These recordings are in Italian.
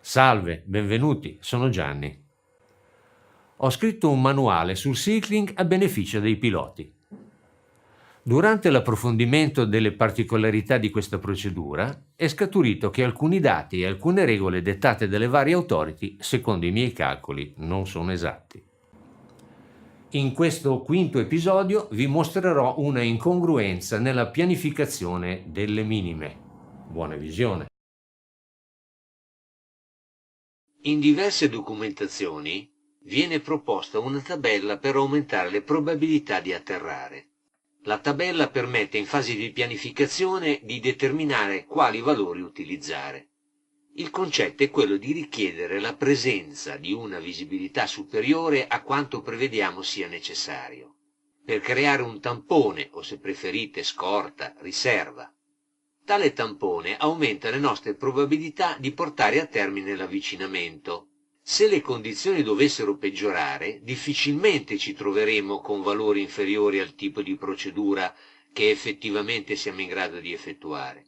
Salve, benvenuti, sono Gianni. Ho scritto un manuale sul cycling a beneficio dei piloti. Durante l'approfondimento delle particolarità di questa procedura è scaturito che alcuni dati e alcune regole dettate dalle varie authority, secondo i miei calcoli, non sono esatti. In questo quinto episodio vi mostrerò una incongruenza nella pianificazione delle minime. Buona visione. In diverse documentazioni viene proposta una tabella per aumentare le probabilità di atterrare. La tabella permette in fase di pianificazione di determinare quali valori utilizzare. Il concetto è quello di richiedere la presenza di una visibilità superiore a quanto prevediamo sia necessario, per creare un tampone o, se preferite, scorta, riserva. Tale tampone aumenta le nostre probabilità di portare a termine l'avvicinamento. Se le condizioni dovessero peggiorare, difficilmente ci troveremo con valori inferiori al tipo di procedura che effettivamente siamo in grado di effettuare.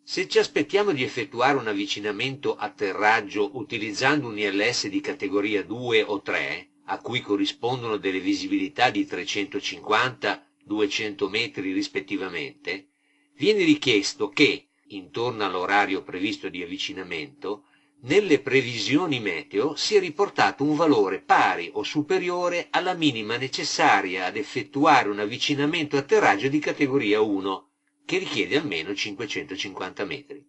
Se ci aspettiamo di effettuare un avvicinamento-atterraggio utilizzando un ILS di categoria 2 o 3, a cui corrispondono delle visibilità di 350-200 metri rispettivamente, viene richiesto che, intorno all'orario previsto di avvicinamento, nelle previsioni meteo sia riportato un valore pari o superiore alla minima necessaria ad effettuare un avvicinamento-atterraggio di categoria 1, che richiede almeno 550 metri.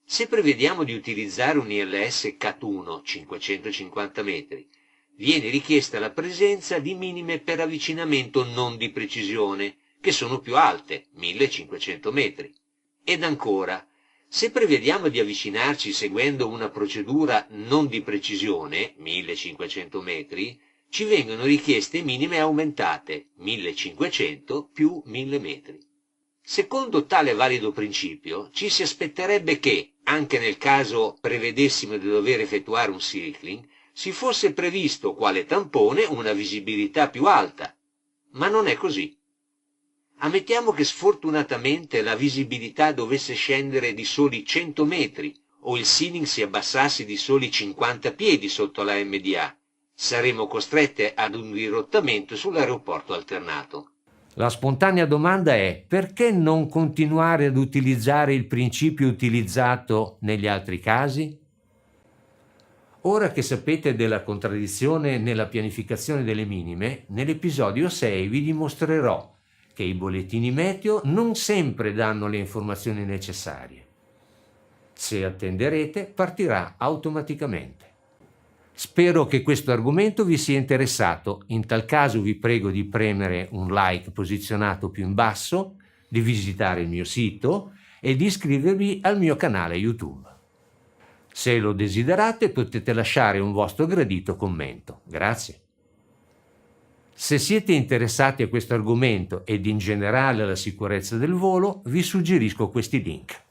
Se prevediamo di utilizzare un ILS CAT1 550 metri, viene richiesta la presenza di minime per avvicinamento non di precisione, che sono più alte, 1500 metri. Ed ancora, se prevediamo di avvicinarci seguendo una procedura non di precisione, 1500 metri, ci vengono richieste minime aumentate, 1500 più 1000 metri. Secondo tale valido principio, ci si aspetterebbe che, anche nel caso prevedessimo di dover effettuare un cycling, si fosse previsto quale tampone una visibilità più alta. Ma non è così. Ammettiamo che sfortunatamente la visibilità dovesse scendere di soli 100 metri o il ceiling si abbassasse di soli 50 piedi sotto la MDA. Saremo costrette ad un dirottamento sull'aeroporto alternato. La spontanea domanda è: perché non continuare ad utilizzare il principio utilizzato negli altri casi? Ora che sapete della contraddizione nella pianificazione delle minime, nell'episodio 6 vi dimostrerò che i bollettini meteo non sempre danno le informazioni necessarie. Se attenderete, partirà automaticamente. Spero che questo argomento vi sia interessato. In tal caso vi prego di premere un like posizionato più in basso, di visitare il mio sito e di iscrivervi al mio canale YouTube. Se lo desiderate potete lasciare un vostro gradito commento. Grazie. Se siete interessati a questo argomento ed in generale alla sicurezza del volo, vi suggerisco questi link.